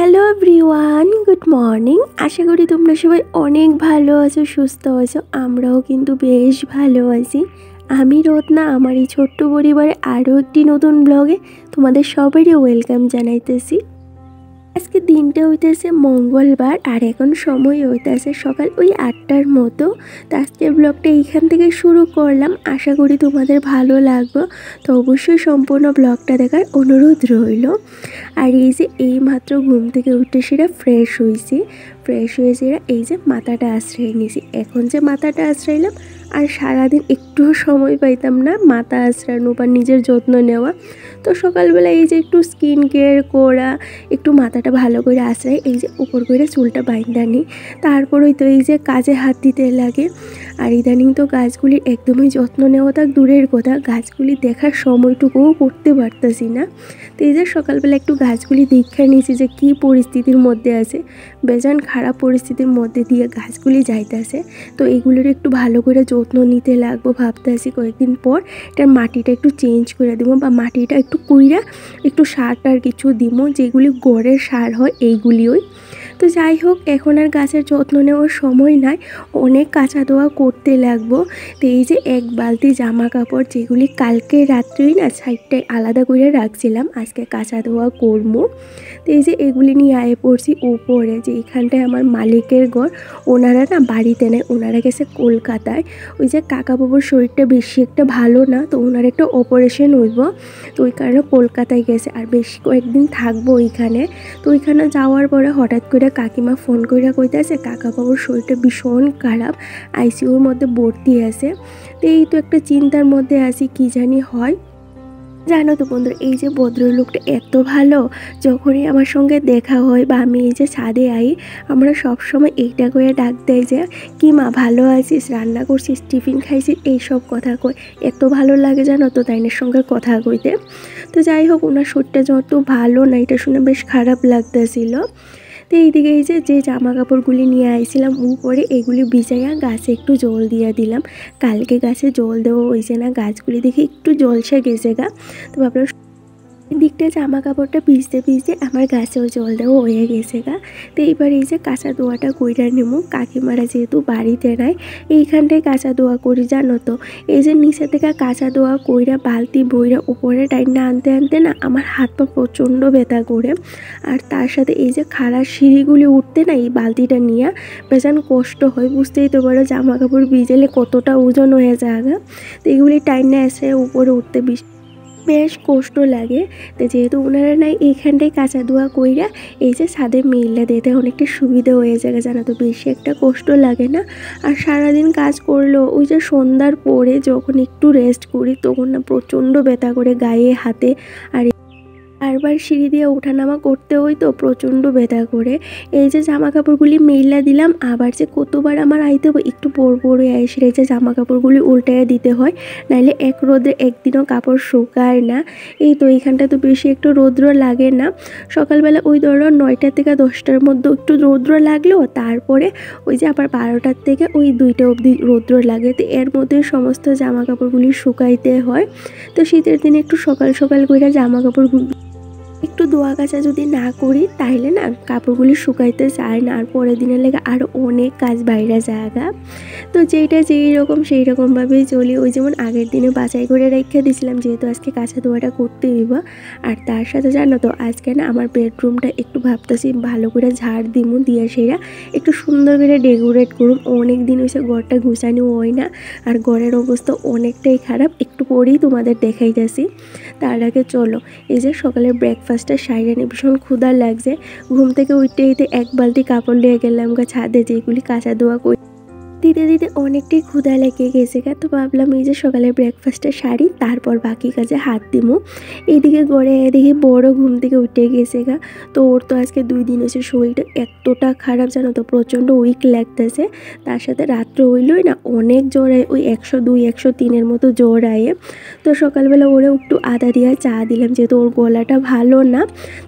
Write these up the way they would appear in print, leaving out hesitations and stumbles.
Hello everyone, good morning. আশা করি তোমরা সবাই অনেক ভালো আছো, সুস্থ আছো। আমরাও কিন্তু বেশ ভালো আছি। আমি রত্না, আমার এই ছোট্ট পরিবারে আরও একটি নতুন ব্লগে তোমাদের সবারই ওয়েলকাম জানাইতেছি। আজকে দিনটা হইতেছে মঙ্গলবার, আর এখন সময় হইতেছে সকাল ওই 8টার মতো। তো আজকের ব্লগটা এইখান থেকে শুরু করলাম। আশা করি তোমাদের ভালো লাগবে, তো অবশ্যই সম্পূর্ণ ব্লগটা দেখার অনুরোধ রইল। আর এই যে এই মাত্র ঘুম থেকে উঠে সেটা ফ্রেশ হয়েছে এই যে মাথাটা আশ্রয় নিয়েছি। এখন যে মাথাটা আশ্রাইলাম, আর সারাদিন একটুও সময় পাইতাম না মাথা আশ্রানো বা নিজের যত্ন নেওয়া। তো সকালবেলা এই যে একটু স্কিন কেয়ার করা, একটু মাথাটা ভালো করে আশ্রাই, এই যে উপর করে চুলটা বাইন্দা নিই। তারপরেই তো এই যে কাজে হাত দিতে লাগে। আর ইদানিং তো গাছগুলির একদমই যত্ন নেওয়া থাক দূরের কথা, গাছগুলি দেখার সময়টুকুও করতে পারতেছি না। তো এই যে সকালবেলা একটু গাছগুলি দীক্ষা নিয়েছি যে কী পরিস্থিতির মধ্যে আছে, বেজান খারাপ পরিস্থিতির মধ্যে দিয়ে গাছগুলি যাইতেছে। তো এইগুলোর একটু ভালো করে যত্ন নিতে লাগবো, ভাবতেছি কয়েকদিন পর এটার মাটিটা একটু চেঞ্জ করে দিব, বা মাটিটা একটু কুইরা একটু সার টার কিছু দিব, যেগুলি গড়ের সার হয় এইগুলিও। তো যাই হোক, এখন আর গাছের যত্ন নেওয়ার সময় নাই, অনেক কাঁচা ধোয়া করতে লাগবো। তো এই যে এক বালতি জামা কাপড়, যেগুলি কালকে রাত্রেই না সাইডটায় আলাদা করে রাখছিলাম, আজকে কাঁচা ধোয়া করবো। তো এই যে এগুলি নিয়ে আয়ে পড়ছি উপরে, যে এখানটায় আমার মালিকের ঘর। ওনারা না বাড়িতে নেয়, ওনারা গেছে কলকাতায়। ওই যে কাকা বাবুর শরীরটা বেশি একটা ভালো না, তো ওনার একটা অপারেশন হইব, তো ওই কারণে কলকাতায় গেছে। আর বেশি কয়েকদিন থাকবো ওইখানে। তো ওইখানে যাওয়ার পরে হঠাৎ করে কাকিমা ফোন করে কইতাছে কাকা বাবুর শরীরটা ভীষণ খারাপ, আইসিইউর মধ্যে ভর্তি আছে। তো এই তো একটা চিন্তার মধ্যে আছি, কি জানি হয়। জানো তো বন্ধুরা, এই যে ভদ্রলোকটা এত ভালো, যখনই আমার সঙ্গে দেখা হয় বা আমি এই যে ছাদে আই, আমরা সবসময় এইটা করে ডাক দেয় যে কি মা ভালো আছিস, রান্না করছিস, টিফিন খাইছিস, এইসব কথা কই। এত ভালো লাগে জানো তো তাইনের সঙ্গে কথা কইতে। তো যাই হোক, ওনার শরীরটা যত ভালো না, এটা শুনে বেশ খারাপ লাগতেছিল। তো এইদিকে এই যে জামা কাপড়গুলি নিয়ে আইছিলাম উপরে, এগুলি ভিজাইয়া গাছে একটু জল দিয়ে দিলাম। কালকে গাছে জল দেওয়া হয়েছে না, গাছগুলি দেখে একটু জলসে গেছে গা। তো ভাবলাম দিকটা জামা কাপড়টা ভিজতে আমার গাছেও জল দেওয়া হয়ে গেছে গা। তো এইবার এই যে কাঁচা দোয়াটা কইরা নেবো, কাকিমারা যেহেতু বাড়িতে নাই, এইখানটায় কাঁচা দোয়া করি জানো তো। এই যে নিচে থেকে কাঁচা দোয়া কইরা বালতি বইরা উপরে টাইনা আনতে আনতে না আমার হাত পা প্রচণ্ড ব্যথা করে। আর তার সাথে এই যে খাড়া সিঁড়িগুলি উঠতে না এই বালতিটা নিয়ে বেজান কষ্ট হয়, বুঝতেই তো পারো জামা কাপড় ভিজেলে কতটা ওজন হয়ে যায় গা। তো এইগুলি টাইনা এসে উপরে উঠতে বেশ কষ্ট লাগে। তো যেহেতু ওনারা নাই, এইখানটায় কাঁচা ধোয়া কইরা এই যে ছাদে মেলটা দিতে অনেকটা সুবিধা হয়ে যায় জানো তো, বেশি একটা কষ্ট লাগে না। আর সারাদিন কাজ করলেও ওই যে সন্ধ্যার পরে যখন একটু রেস্ট করি, তখন না প্রচণ্ড ব্যথা করে গায়ে হাতে। আর বারবার সিঁড়ি দিয়ে ওঠানামা করতে হয়, তো প্রচণ্ড ব্যথা করে। এই যে জামা কাপড়গুলি মেইলা দিলাম, আবার যে কতবার আমার আইতে হবে, একটু পরে এসে এই যে জামা কাপড়গুলি উল্টাইয়া দিতে হয়, নাহলে এক রোদে একদিনও কাপড় শুকায় না। এই তো এইখানটা তো বেশি একটু রৌদ্র লাগে না। সকালবেলা ওই ধরো 9টা থেকে 10টার মধ্যে একটু রৌদ্র লাগলো, তারপরে ওই যে আবার 12টার থেকে ওই 2টা অবধি রৌদ্র লাগে। তো এর মধ্যে সমস্ত জামা কাপড়গুলি শুকাইতে হয়। তো শীতের দিনে একটু সকাল সকাল করে জামা কাপড় একটু ধোয়া কাচা যদি না করি, তাহলে না কাপড়গুলি শুকাইতে চায় না, আর পরের দিনের লেগে আরও অনেক কাজ বাইরে জায়গা। তো যেইটা যেই রকম সেই রকমভাবেই চলি। ওই যেমন আগের দিনে বাছাই করে রেখে দিয়েছিলাম, যেহেতু আজকে কাঁচা ধোয়াটা করতে হইব। আর তার সাথে জানো তো, আজকে না আমার বেডরুমটা একটু ভাবতেছি ভালো করে ঝাড় দিমু, দিয়ে সেরা একটু সুন্দর করে ডেকোরেট করুম। অনেক দিন হয়েছে ঘরটা গুছানো হয় না, আর ঘরের অবস্থা অনেকটাই খারাপ। একটু পরেই তোমাদের দেখাইতেছি। তার আগে চলো, এই যে সকালের ব্রেকফাস্টটা সাইডে ভীষণ ক্ষুধা লাগছে। ঘুম থেকে উঠতে এক বালতি কাপড় নিয়ে গেলাম ছাদে, যেগুলি কাঁচা ধোয়া দিতে দিতে অনেকটাই ক্ষুধা লেগে গেছে গা। তো ভাবলাম এই যে সকালে ব্রেকফাস্টটা সারি, তারপর বাকি কাজে হাত দিমু। এইদিকে গড়ে দেখি বড় ঘুম থেকে উঠে গেছে গা। তো ওর তো আজকে 2 দিন হয়েছে শরীরটা এতটা খারাপ জানো তো, প্রচণ্ড উইক লাগতেছে। তার সাথে রাত্রে হইলই না অনেক জ্বর আয়, ওই 102 103-এর মতো জ্বর আয়ে। তো সকালবেলা ওরে একটু আদা দিয়া চা দিলাম, যেহেতু ওর গলাটা ভালো না।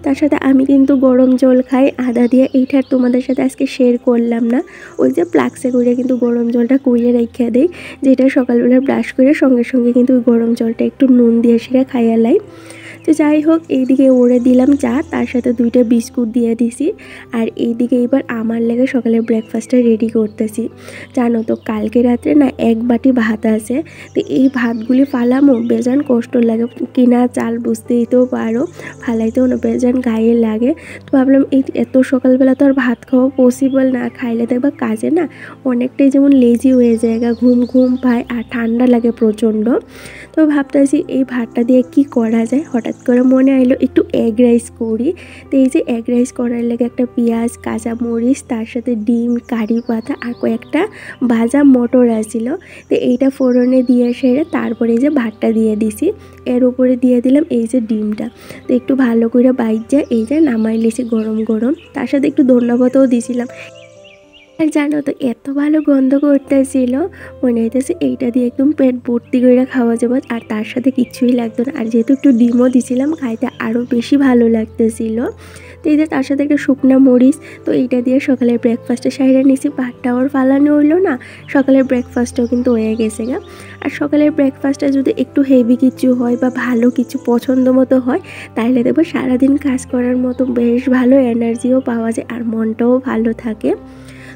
তার সাথে আমি কিন্তু গরম জল খাই আদা দিয়ে, এইটার তোমাদের সাথে আজকে শেয়ার করলাম না। ওই যে ফ্লাক্সে করে কিন্তু গরম জলটা কইরে রেখে দেই, যেটা সকালবেলা ব্রাশ করে সঙ্গে সঙ্গে কিন্তু ওই গরম জলটা একটু নুন দিয়ে সেটা খাইয়া লাই। তো যাই হোক এইদিকে ওরে দিলাম চা, তার সাথে 2টা বিস্কুট দিয়ে দিছি। আর এইদিকে এবার আমার লেগে সকালে ব্রেকফাস্টটা রেডি করতেছি। জানো তো কালকে রাত্রে না 1 বাটি ভাত আছে, তো এই ভাতগুলি ফালামো বেজান কষ্ট লাগে, কিনা চাল বুঝতেই তো পারো, ফালাইতেও না বেজান গায়ে লাগে। তো ভাবলাম এই এত সকালবেলা তো আর ভাত খাওয়া পসিবল না, খাইলে দেখবা কাজে না অনেকটাই যেমন লেজি হয়ে যায়, ঘুম ঘুম পায় আর ঠান্ডা লাগে প্রচণ্ড। তো ভাবতেছি এই ভাতটা দিয়ে কি করা যায়, হঠাৎ করে মনে আইলো একটু এগ রাইস করি। তো এই যে এগ রাইস করার লাগে একটা পেঁয়াজ, কাঁচামরিচ, তার সাথে ডিম, কারি পাতা আর কয়েকটা ভাজা মটর আসছিল। তো এইটা ফোড়নে দিয়ে সেরে তারপরে এই যে ভাতটা দিয়ে দিছি, এর উপরে দিয়ে দিলাম এই যে ডিমটা। তো একটু ভালো করে বাইট যায়, এই যে নামাই লিছি গরম গরম, তার সাথে একটু ধন্যবাদও দিছিলাম। আর জানো তো এত ভালো গন্ধ করতেছিল, মনে হইতেছে এইটা দিয়ে একদম পেট ভর্তি করে খাওয়া যাবে, আর তার সাথে কিচ্ছুই লাগতো না। আর যেহেতু একটু ডিমও দিছিলাম, খাইতে আরও বেশি ভালো লাগতেছিল। তো এই যে তার সাথে একটা শুকনা মরিচ, তো এইটা দিয়ে সকালের ব্রেকফাস্টে সাইডে নিছি। ভাতটাও আর ফালানো হইলো না, সকালের ব্রেকফাস্টটাও কিন্তু হয়ে গেছে গা। আর সকালের ব্রেকফাস্টটা যদি একটু হেভি কিছু হয় বা ভালো কিছু পছন্দ মতো হয়, তাহলে দেখবো সারাদিন কাজ করার মতো বেশ ভালো এনার্জিও পাওয়া যায় আর মনটাও ভালো থাকে।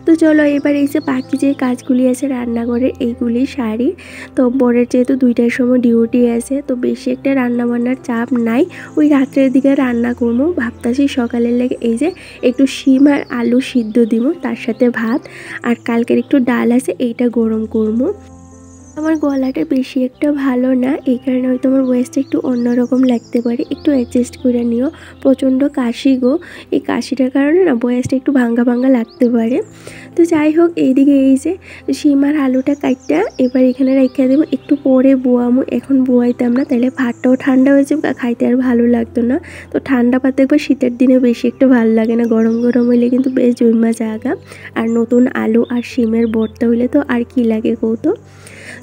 তো চলো এবার এই যে বাকি যে কাজগুলি আছে রান্নাঘরের এইগুলি সারি। তো বরের যেহেতু 2টার সময় ডিউটি আছে, তো বেশি একটা রান্নাবান্নার চাপ নাই, ওই রাত্রের দিকে রান্না করবো। ভাবতাছি সকালের লেগে এই যে একটু শিম আর আলু সিদ্ধ দিব, তার সাথে ভাত, আর কালকের একটু ডাল আছে এইটা গরম করবো। আমার গলাটা বেশি একটা ভালো না, এই কারণে হয়তো আমার ভয়েসটা একটু অন্যরকম লাগতে পারে, একটু অ্যাডজাস্ট করে নিও। প্রচণ্ড কাশি গো, এই কাশিটার কারণে না ভয়েসটা একটু ভাঙ্গা ভাঙ্গা লাগতে পারে। তো যাই হোক এইদিকে এই যে শিম আর আলুটা কাটটা এবার এখানে রেখে দেবো, একটু পরে বোয়ামো, এখন বোয়াইতাম না তাহলে ভাতটাও ঠান্ডা হয়ে যাবে, খাইতে আর ভালো লাগতো না। তো ঠান্ডা ভাত একবার শীতের দিনে বেশি একটা ভালো লাগে না, গরম গরম হইলে কিন্তু বেশ জৈমা জাগা। আর নতুন আলু আর শিমের ভর্তা হইলে তো আর কি লাগে কৌতো।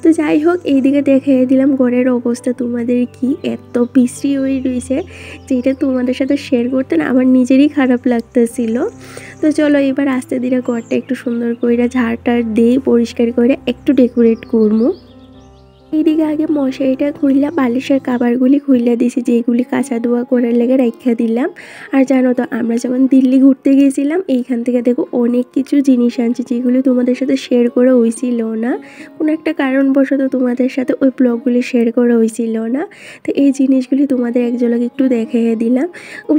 তো যাই হোক এইদিকে দেখে দিলাম ঘরের অবস্থা তোমাদের, কি এত বিশ্রী হয়ে রয়েছে, যেটা তোমাদের সাথে শেয়ার করতে না আমার নিজেরই খারাপ লাগতেছিল। তো চলো এবার আস্তে ধীরে ঘরটা একটু সুন্দর করে ঝাড়টার দিয়ে পরিষ্কার করে একটু ডেকোরেট করবো। এইদিকে আগে মশারিটা খুললা, বালিশের কাবারগুলি খুললা দিছি, যেগুলি কাঁচা ধোয়া করার লেগে রাখা দিলাম। আর জানো তো আমরা যখন দিল্লি ঘুরতে গেছিলাম, এইখান থেকে দেখো অনেক কিছু জিনিস আনছি, যেগুলি তোমাদের সাথে শেয়ার করা হয়েছিল না, কোনো একটা কারণবশত তোমাদের সাথে ওই ব্লগগুলি শেয়ার করা হয়েছিল না। তো এই জিনিসগুলি তোমাদের এক ঝলক একটু দেখিয়ে দিলাম।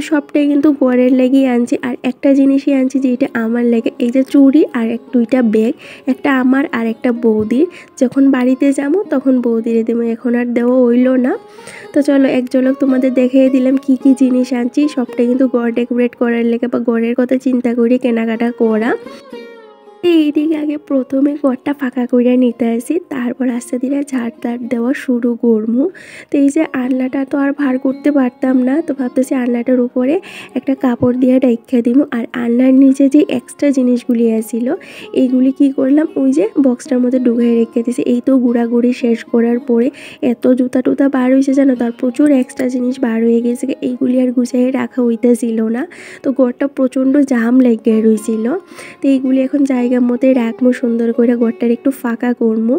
সবটাই কিন্তু বরের লেগেই আনছি, আর একটা জিনিসই আনছি যেটা আমার লেগে, এই যে চুড়ি আর 2টা ব্যাগ, একটা আমার আর একটা বৌদির, যখন বাড়িতে যাবো তখন বৌদিরে দেবো, এখন আর দেওয়া হইলো না। তো চলো এক ঝলক তোমাদের দেখিয়ে দিলাম কি কি জিনিস আনছি, সবটাই কিন্তু ঘর ডেকোরেট করার লেগে বা ঘরের কথা চিন্তা করে কেনাকাটা করা। এইদিকে আগে প্রথমে ঘরটা ফাঁকা করে নিতে আসি, তারপর আস্তে ধীরে ঝাড় দেওয়া শুরু করবো। তো এই যে আলনাটা তো আর ভার করতে পারতাম না, তো ভাবতেছি আলনাটার উপরে একটা কাপড় দিয়ে রেখে দিব। আর আলনার নিচে যে এক্সট্রা জিনিসগুলি আসছিল, এইগুলি কি করলাম ওই যে বক্সটার মধ্যে ঢুকিয়ে রেখে দিয়েছি। এই তো ঘোরাঘুরি শেষ করার পরে এত জুতা টুতা বার হয়েছে জানো, তার প্রচুর এক্সট্রা জিনিস বার হয়ে গেছে, এইগুলি আর গুছিয়ে রাখা হইতেছিল না। তো ঘরটা প্রচণ্ড জাম লেগে রয়েছিল। তো এইগুলি এখন জায়গার মধ্যে রাখবো, সুন্দর করে ঘরটার একটু ফাঁকা করবো।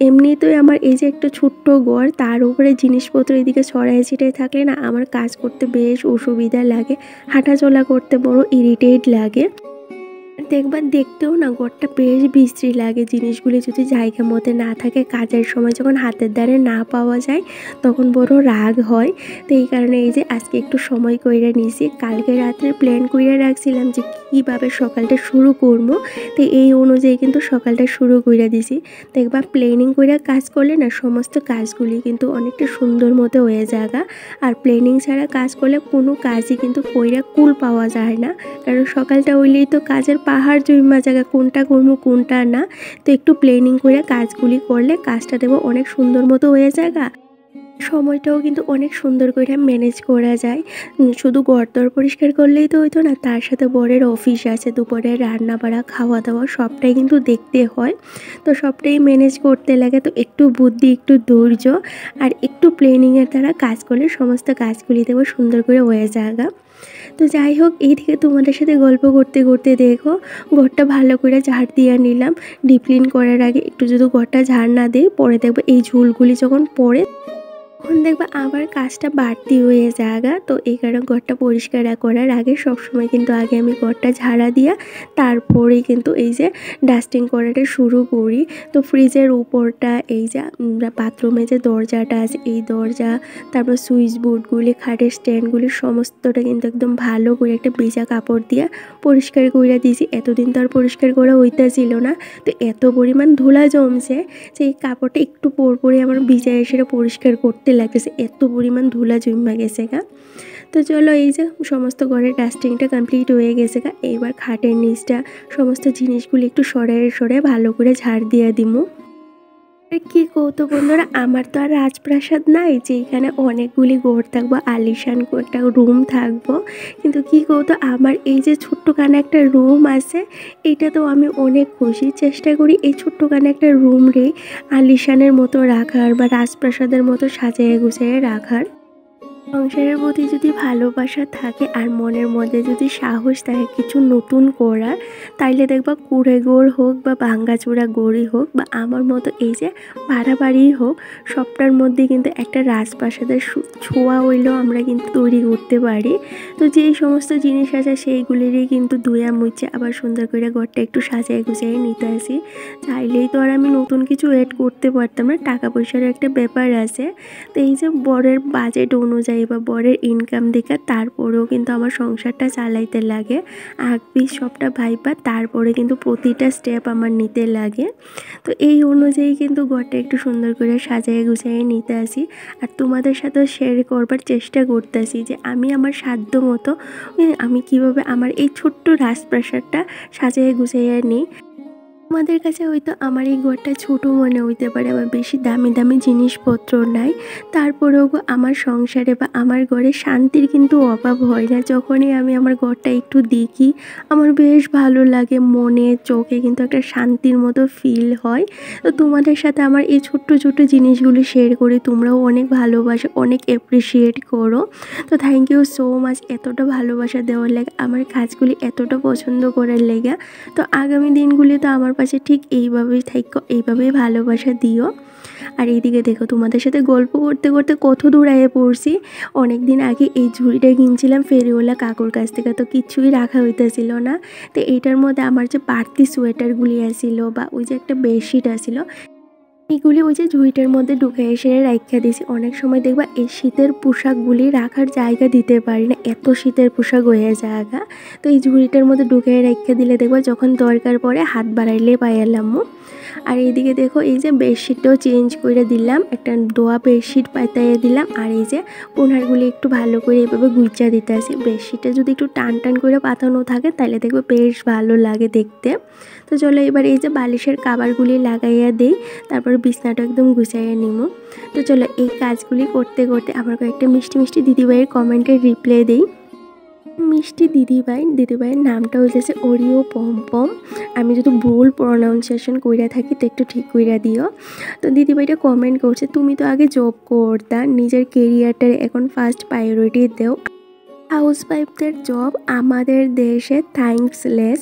এমনিতেই আমার এই যে একটা ছোট্ট ঘর, তার উপরে জিনিসপত্র এদিকে ছড়াই ছিটাই থাকলে না আমার কাজ করতে বেশ অসুবিধা লাগে, হাঁটাচলা করতে বড় ইরিটেট লাগে। দেখবার দেখতেও না ঘরটা বেশ বিশ্রী লাগে, জিনিসগুলি যদি জায়গা মতো না থাকে, কাজের সময় যখন হাতের দ্বারে না পাওয়া যায় তখন বড় রাগ হয়। তো এই কারণে এই যে আজকে একটু সময় কইরা নিয়েছি, কালকে রাত্রে প্ল্যান কইরা রাখছিলাম যে কীভাবে সকালটা শুরু করবো, তো এই অনুযায়ী কিন্তু সকালটা শুরু কইরা দিছি। দেখবা প্ল্যানিং কইরা কাজ করলে না সমস্ত কাজগুলি কিন্তু অনেকটা সুন্দর মতো হয়ে যাগা। আর প্ল্যানিং ছাড়া কাজ করলে কোনো কাজই কিন্তু কইরা কুল পাওয়া যায় না, কারণ সকালটা হইলেই তো কাজের পাহাড় জমা জায়গা, কোনটা করবো কোনটা না। তো একটু প্ল্যানিং করে কাজগুলি করলে কাজটা দেবো অনেক সুন্দর মতো হয়ে যায়গা, সময়টাও কিন্তু অনেক সুন্দর করে ম্যানেজ করা যায়। শুধু ঘরদোর পরিষ্কার করলেই তো হইতো না, তার সাথে বরের অফিস আছে, দুপুরে রান্না বাড়া খাওয়া দাওয়া সবটাই কিন্তু দেখতে হয়। তো সবটাই ম্যানেজ করতে লাগে, তো একটু বুদ্ধি, একটু ধৈর্য আর একটু প্ল্যানিংয়ের দ্বারা কাজ করলে সমস্ত কাজগুলি দেবো সুন্দর করে হয়ে যায়গা। তো যাই হোক এই থেকে তোমাদের সাথে গল্প করতে করতে দেখো ঘরটা ভালো করে ঝাড় দিয়ে নিলাম। ডিপ ক্লিন করার আগে একটু যদি ঘরটা ঝাড় না দিই, পরে দেখবো এই ঝুলগুলি যখন পড়ে তখন দেখবা আবার কাজটা বাড়তি হয়ে যাগা। তো এই কারণে ঘরটা পরিষ্কার করার আগে সবসময় কিন্তু আগে আমি ঘরটা ঝাড়া দিয়া তারপরেই কিন্তু এই যে ডাস্টিং করাটা শুরু করি। তো ফ্রিজের উপরটা এই যে বাথরুমে যে দরজাটা আছে এই দরজা, তারপর সুইচ বোর্ডগুলি, খাটের স্ট্যান্ডগুলি সমস্তটা কিন্তু একদম ভালো করে একটা ভেজা কাপড় দিয়ে পরিষ্কার করে দিয়েছি। এতদিন তো আর পরিষ্কার করা হইতেছিল না, তো এত পরিমাণ ধুলা জমছে যে এই কাপড়টা একটু পরে আমার ভিজায় সেটা পরিষ্কার করতে লাগতেছে, এত পরিমাণ ধুলা জমা গেছে গা। তো চলো এই যে সমস্ত ঘরের ডাস্টিংটা কমপ্লিট হয়ে গেছে গা। এইবার খাটের নিচটা সমস্ত জিনিসগুলি একটু সরায় ভালো করে ঝাড় দিয়ে দিমু। কি কৌতো বন্ধুরা, আমার তো আর রাজপ্রাসাদ নাই যে এখানে অনেকগুলি ঘর থাকবো, আলিশান একটা রুম থাকবো, কিন্তু কি কৌতো আমার এই যে ছোট্টখানে একটা রুম আছে এটা তো আমি অনেক খুশি। চেষ্টা করি এই ছোট্টখানে একটা রুম রে আলিশানের মতো রাখার বা রাজপ্রাসাদের মতো সাজিয়ে গুছিয়ে রাখার। সংসারের প্রতি যদি ভালোবাসা থাকে আর মনের মধ্যে যদি সাহস থাকে কিছু নতুন করার, তাইলে দেখবা কুড়ে গোড় হোক বা ভাঙ্গাচোরা গড়ি হোক বা আমার মতো এই যে ভাড়া বাড়িই হোক, সবটার মধ্যে কিন্তু একটা রাজপ্রাসাদের ছোঁয়া হইলেও আমরা কিন্তু তৈরি করতে পারি। তো যেই সমস্ত জিনিস আছে সেইগুলিরই কিন্তু ধুয়া মুছে আবার সুন্দর করে ঘরটা একটু সাজিয়ে গুছিয়ে নিতে আসি। চাইলেই তো আর আমি নতুন কিছু এড করতে পারতাম না, টাকা পয়সার একটা ব্যাপার আছে। তো এই যে বরের বাজেট অনুযায়ী বা বরের ইনকাম দেখে তারপরেও কিন্তু আমার সংসারটা চালাইতে লাগে, আগ-পিছ সবটা ভাইবা তারপরে কিন্তু প্রতিটা স্টেপ আমার নিতে লাগে। তো এই অনুযায়ী কিন্তু ঘরটা একটু সুন্দর করে সাজিয়ে গুছিয়ে নিতে আসি আর তোমাদের সাথেও শেয়ার করবার চেষ্টা করতেছি যে আমি আমার সাধ্য মতো আমি কিভাবে আমার এই ছোট্ট রাজপ্রাসাদটা সাজিয়ে গুছিয়ে নিই। তোমাদের কাছে হয়তো আমার এই ঘরটা ছোট মনে হইতে পারে, আবার বেশি দামি দামি জিনিসপত্র নাই, তারপরেও আমার সংসারে বা আমার ঘরে শান্তির কিন্তু অভাব হয় না। যখনই আমি আমার ঘরটা একটু দেখি আমার বেশ ভালো লাগে, মনে চোখে কিন্তু একটা শান্তির মতো ফিল হয়। তো তোমাদের সাথে আমার এই ছোট্ট ছোট্ট জিনিসগুলি শেয়ার করি, তোমরাও অনেক ভালোবাসো, অনেক অ্যাপ্রিসিয়েট করো। তো থ্যাংক ইউ সো মাচ এতটা ভালোবাসা দেওয়ার লেগে, আমার কাজগুলি এতটা পছন্দ করার লেগে। তো আগামী দিনগুলি তো আমার পাশে ঠিক এইভাবেই থাকো, এইভাবেই ভালোবাসা দিও। আর এইদিকে দেখো তোমাদের সাথে গল্প করতে করতে কত দূর আগে পড়ছি। অনেক দিন আগে এই ঝুড়িটা কিনছিলাম ফেরিওয়ালা কাকুর কাছ থেকে, তো কিচ্ছুই রাখা হইতেছিল না। তো এইটার মধ্যে আমার যে বাড়তি সোয়েটারগুলি আসছিল বা ওই যে একটা বেডশিট আসছিল এইগুলি ওই যে ঝুড়িটার মধ্যে ঢুকে এসে রাখা দিয়েছি। অনেক সময় দেখবা এই শীতের পোশাকগুলি রাখার জায়গা দিতে পারি না, এত শীতের পোশাক হয়ে জায়গা। তো এই ঝুড়িটার মধ্যে ঢুকে রেখে দিলে দেখবা যখন দরকার পড়ে হাত বাড়াইলে পাইলাম। আর এইদিকে দেখো এই যে বেডশিটটাও চেঞ্জ করে দিলাম, একটা দোয়া বেডশিট পাতাইয়ে দিলাম। আর এই যে কোনারগুলি একটু ভালো করে এভাবে গুইচা দিতে আসি। বেডশিটটা যদি একটু টান টান করে পাতানো থাকে তাহলে দেখবে বেশ ভালো লাগে দেখতে। তো চলো এবার এই যে বালিশের কাভারগুলি লাগাইয়া দিই, তারপর বিছনাটা একদম গুছাইয়া নিমো। তো চলো এই কাজগুলি করতে করতে আমার কয়েকটা মিষ্টি মিষ্টি দিদিভাইয়ের কমেন্টের রিপ্লাই দিই। মিষ্টি দিদিভাইয়ের নামটা হইতেছে ওরিও পমপম। আমি যদি ভুল প্রনাউন্সিয়েশন কইরা থাকি তো একটু ঠিক কইরা দিও। তো দিদিভাইটা কমেন্ট করছে, তুমি তো আগে জব করতা, নিজের কেরিয়ারটার এখন ফার্স্ট প্রায়োরিটি দেও। হাউসওয়াইফদের জব আমাদের দেশে থ্যাঙ্কসলেস,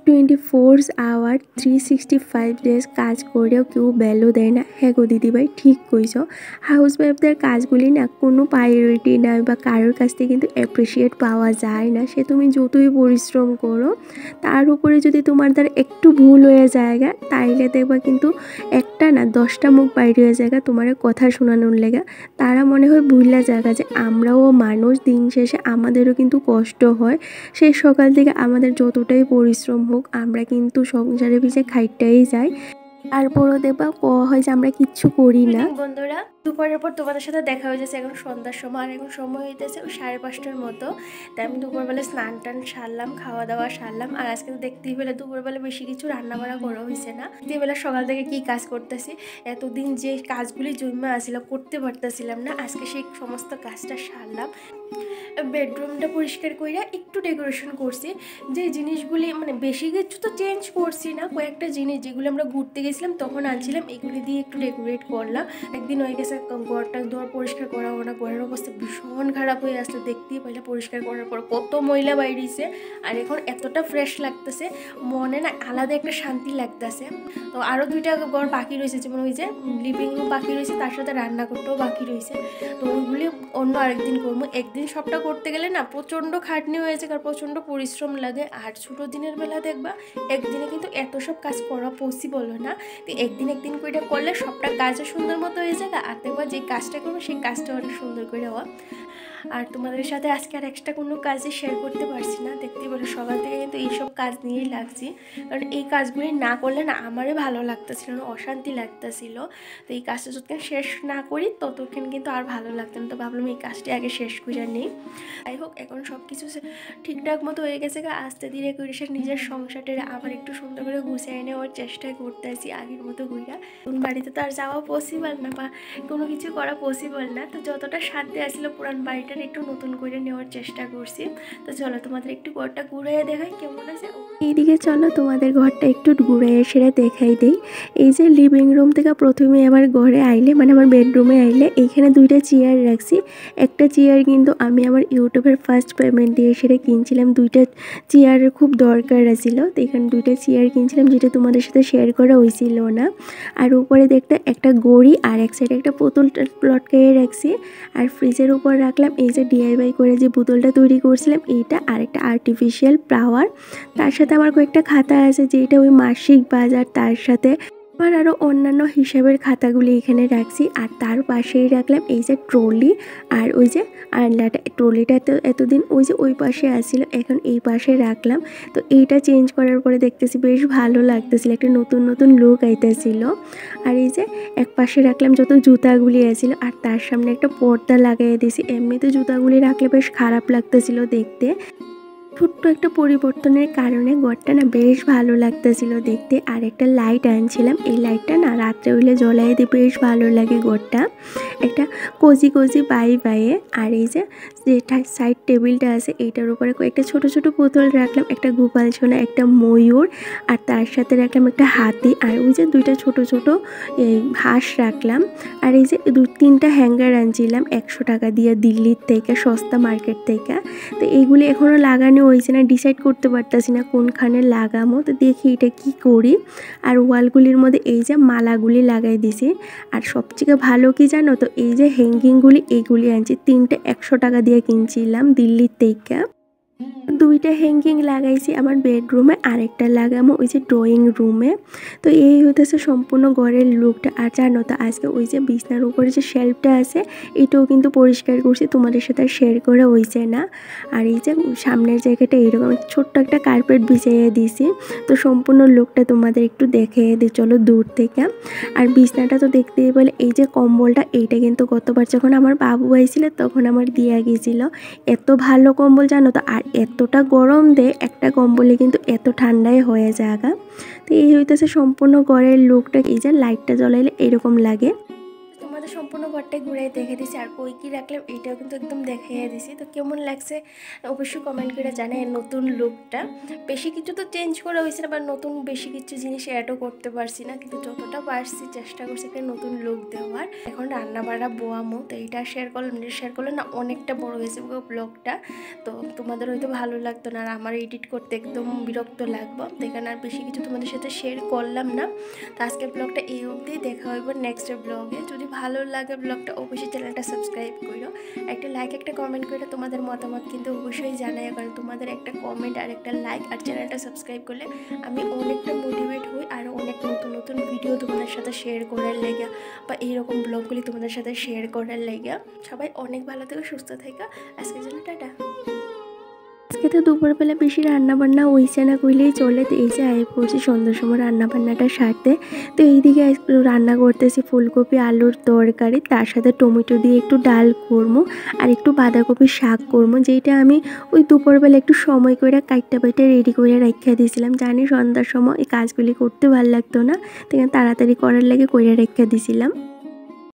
24 আওয়ার 365 ডেজ কাজ করেও কেউ ভ্যালু দেয় না। হ্যাঁ গো দিদিভাই ঠিক কইছ, হাউসওয়াইফদের কাজগুলি না কোনো প্রায়োরিটি নাই বা কারোর কাছ থেকে কিন্তু অ্যাপ্রিসিয়েট পাওয়া যায় না। সে তুমি যতই পরিশ্রম করো তার উপরে যদি তোমার দ্বারা একটু ভুল হয়ে যায় তাইলে দেখবা কিন্তু একটা না 10টা মুখ বাইরে হয়ে যায় তোমার কথা শোনানোর লেগা। তারা মনে হয় ভুলা জায়গা যে আমরাও মানুষ, দিন শেষে আমাদেরও কিন্তু কষ্ট হয়। সেই সকাল থেকে আমাদের যতটাই পরিশ্রম হোক আমরা কিন্তু সংসারের পিছিয়ে খাইটাই যাই, তারপরও দেখবা হয় যে আমরা কিচ্ছু করি না। বন্ধুরা দুপুরের পর তোমাদের সাথে দেখা হয়ে যাচ্ছে এখন সন্ধ্যার সময়, আর এখন সময় হইতেছে 5:30টার মতো। তাই আমি দুপুরবেলা স্নান টান সারলাম, খাওয়া দাওয়া সারলাম। আর আজকে তো দেখতেই পেলে দুপুরবেলা বেশি কিছু রান্না বান্না করা হয়েছে না। বেলা সকাল থেকে কি কাজ করতেছি, এতদিন যে কাজগুলি জমা আসছিল করতে পারতেছিলাম না, আজকে সেই সমস্ত কাজটা সারলাম। বেডরুমটা পরিষ্কার কইরা একটু ডেকোরেশন করছি, যে জিনিসগুলি মানে বেশি কিছু তো চেঞ্জ করছি না, কয়েকটা জিনিস যেগুলো আমরা ঘুরতে গেছিলাম তখন আনছিলাম এগুলি দিয়ে একটু ডেকোরেট করলাম। একদিন হয়ে গেছে লাগতেছে ঘরটা ধোয়ার পরিষ্কার করাবো না, ঘরের অবস্থা ভীষণ খারাপ হয়ে আসলো। দেখতেই পাইলে পরিষ্কার করার পর কত ময়লা বাইরেছে, আর এখন এতটা ফ্রেশ লাগতেছে, মনে না আলাদা একটা শান্তি লাগতেছে। তো আরও 2টা ঘর বাকি রয়েছে, যেমন ওই যে লিভিং রুম বাকি রয়েছে, তার সাথে রান্নাঘরটাও বাকি রয়েছে। তো ওইগুলি অন্য আরেকদিন করবো। একদিন সবটা করতে গেলে না প্রচণ্ড খাটনি হয়েছে, কারণ প্রচণ্ড পরিশ্রম লাগে। আর ছোটো দিনের বেলা দেখবা একদিনে কিন্তু এত সব কাজ করা পসিবল হয় না। তো একদিন করে করলে সবটা কাজও সুন্দর মতো হয়ে যায়, আর দেখবা যে কাজটা করবো সেই কাজটা অনেক সুন্দর করে হওয়া। আর তোমাদের সাথে আজকে আর এক্সট্রা কোনো কাজে শেয়ার করতে পারছি না। দেখতেই পারো সকাল থেকে কিন্তু এইসব কাজ নিয়েই লাগছি, কারণ এই কাজগুলি না করলে না আমারই ভালো লাগতেছিল না, অশান্তি লাগতেছিল। তো এই কাজটা যতক্ষণ শেষ না করি ততক্ষণ কিন্তু আর ভালো লাগতো না। তো ভাবলাম এই কাজটি আগে শেষ করে নেই। যাই হোক, এখন সব কিছু ঠিকঠাক মতো হয়ে গেছে। আস্তে ধীরে করে সে নিজের সংসারটা আবার একটু সুন্দর করে গুছিয়ে নেওয়ার চেষ্টা করতেছি আগের মতো ঘুরা। কোন বাড়িতে তো আর যাওয়া পসিবল না, বা কোনো কিছু করা পসিবল না। তো যতটা সাধ্যে আসলে পুরান বাড়িটা একটু নতুন করে নেওয়ার চেষ্টা করছি। তো চলো তোমাদের একটু ঘরটা ঘুরাইয়া দেখাই কেমন আছে। এইদিকে চলো তোমাদের ঘরটা একটু ঘুরাইয়া সেরে দেখাই দেই। এই যে লিভিং রুম থেকে প্রথমে আমার ঘরে আইলে, মানে আমার বেডরুমে আইলে, এইখানে 2টা চেয়ার রাখছি। একটা চেয়ার কিন্তু আমি আমার ইউটিউবের ফার্স্ট পেমেন্ট দিয়ে সেরে কিনছিলাম। 2টা চেয়ারের খুব দরকার ছিল, তো এখানে 2টা চেয়ার কিনছিলাম, যেটা তোমাদের সাথে শেয়ার করা হয়েছিল না। আর উপরে দেখতে একটা গড়ি, আর এক সাইডে একটা বোতল লটকাইয়ে রাখছি। আর ফ্রিজের উপর রাখলাম এই যে DIY করে যে বোতলটা তৈরি করছিলাম এইটা, আর একটা আর্টিফিশিয়াল ফ্লাওয়ার। তার সাথে আমার কয়েকটা খাতা আছে, যেটা ওই মাসিক বাজার, তার সাথে আমার আরও অন্যান্য হিসাবের খাতাগুলি এখানে রাখছি। আর তার পাশেই রাখলাম এই যে ট্রলি, আর ওই যে আয়নাটা। ট্রলিটা তো এতদিন ওই যে ওই পাশে আসছিল, এখন এই পাশে রাখলাম। তো এইটা চেঞ্জ করার পরে দেখতেছি বেশ ভালো লাগতেছিল, একটা নতুন নতুন লুক আইতেছিল। আর এই যে এক পাশে রাখলাম যত জুতাগুলি আছিল, আর তার সামনে একটা পর্দা লাগাই দিয়েছি। এমনিতে জুতাগুলি রাখলে বেশ খারাপ লাগতেছিল দেখতে। ছোট্ট একটা পরিবর্তনের কারণে ঘরটা না বেশ ভালো লাগতেছিল দেখতে। আর একটা লাইট আনছিলাম, এই লাইটটা না রাত্রে হইলে জ্বলাই দিয়ে বেশ ভালো লাগে ঘরটা, একটা কোজি কোজি বাইয়ে। আর এই যে সাইড টেবিলটা আছে, এইটার উপরে কয়েকটা ছোট ছোট বোতল রাখলাম, একটা গোপাল সোনা, একটা ময়ূর, আর তার সাথে রাখলাম একটা হাতি, আর ওই যে 2টা ছোট ছোট এই হাঁস রাখলাম। আর এই যে 2-3টা হ্যাঙ্গার আনছিলাম 100 টাকা দিয়ে দিল্লির থেকে, সস্তা মার্কেট থেকে। তো এইগুলি এখনও লাগানো হয়েছে না, ডিসাইড করতে পারতেছি না কোনখানে লাগামো। তো দেখি এটা কি করি। আর ওয়ালগুলির মধ্যে এই যে মালাগুলি লাগাই দিছি। আর সবথেকে ভালো কি জানো তো, এই যে হ্যাঙ্গিংগুলি এইগুলি আনছি, 3টে 100 টাকা দিয়ে কিনছিলাম দিল্লির থেকে। 2টা হ্যাঙ্গিং লাগাইছি আমার বেডরুমে, আরেকটা লাগামো ওই যে ড্রয়িং রুমে। তো এই হইতেছে সম্পূর্ণ ঘরের লুকটা। আর জানো তো আজকে ওই যে বিছনার উপরে যে শেলফটা আছে এটাও কিন্তু পরিষ্কার করছি, তোমাদের সাথে শেয়ার করা হয়েছে না। আর এই যে সামনের জায়গাটা এইরকম ছোট্ট একটা কার্পেট বিছিয়ে দিয়েছি। তো সম্পূর্ণ লুকটা তোমাদের একটু দেখে দিই চলো দূর থেকে। আর বিছনাটা তো দেখতেই পেলে, এই যে কম্বলটা এইটা কিন্তু গতবার যখন আমার বাবু আইছিল তখন আমার দিয়া গিয়েছিল। এত ভালো কম্বল জানো তো, আর এতটা গরম দেয় একটা কম্বলে কিন্তু এত ঠান্ডাই হয়ে যাগা। তো এই হইতেছে সম্পূর্ণ ঘরের লুকটা। এই যে লাইটটা জ্বলাইলে এরকম লাগে। তোমাদের সম্পূর্ণ ঘরটাই ঘুরে দেখে দিছি, আর কই কি রাখলাম এইটাও কিন্তু একদম দেখিয়ে দিছি। তো কেমন লাগছে অবশ্যই কমেন্ট করে জানাই নতুন লুকটা। বেশি কিছু তো চেঞ্জ করা হয়েছে না, বা নতুন বেশি কিছু জিনিস অ্যাডও করতে পারছি না, কিন্তু যতটা পারছি চেষ্টা করছি একটা নতুন লুক দেওয়ার। এখন রান্না বাড়া বোয়ামো, তো এইটা শেয়ার করলে না অনেকটা বড় হয়েছে ব্লগটা। তো তোমাদের হয়তো ভালো লাগতো না, আর আমার এডিট করতে একদম বিরক্ত লাগবো, এখানে আর বেশি কিছু তোমাদের সাথে শেয়ার করলাম না। তো আজকের ব্লগটা এই অবধি, দেখা হইব নেক্সট ব্লগে। যদি ভালো লাগে ব্লগটা অবশ্যই চ্যানেলটা সাবস্ক্রাইব করো, একটা লাইক একটা কমেন্ট করে তোমাদের মতামত কিন্তু অবশ্যই জানাই, কারণ তোমাদের একটা কমেন্ট আর একটা লাইক আর চ্যানেলটা সাবস্ক্রাইব করলে আমি অনেকটা মোটিভেট হই, আর অনেক নতুন নতুন ভিডিও তোমাদের সাথে শেয়ার করার লেগে, বা এইরকম ব্লগগুলি তোমাদের সাথে শেয়ার করার লেগে। সবাই অনেক ভালো থেকে সুস্থ থেকে আজকের জন্য টাটা। আজকে তো দুপুরবেলা বেশি রান্নাবান্না হয়েছে না কইলেই চলে। তো এই যে আয় পড়ছি সন্ধ্যার সময় রান্নাবান্নাটা সারতে। তো এইদিকে রান্না করতেছি ফুলকপি আলুর তরকারি, তার সাথে টমেটো দিয়ে একটু ডাল করবো, আর একটু বাঁধাকপির শাক করবো, যেটা আমি ওই দুপুরবেলা একটু সময় করে কাইটটা বাইটে রেডি করে রাখিয়া দিয়েছিলাম। জানি সন্ধ্যার সময় এই কাজগুলি করতে ভালো লাগতো না, তো তাড়াতাড়ি করার লাগে কইরা রাখিয়া দিয়েছিলাম।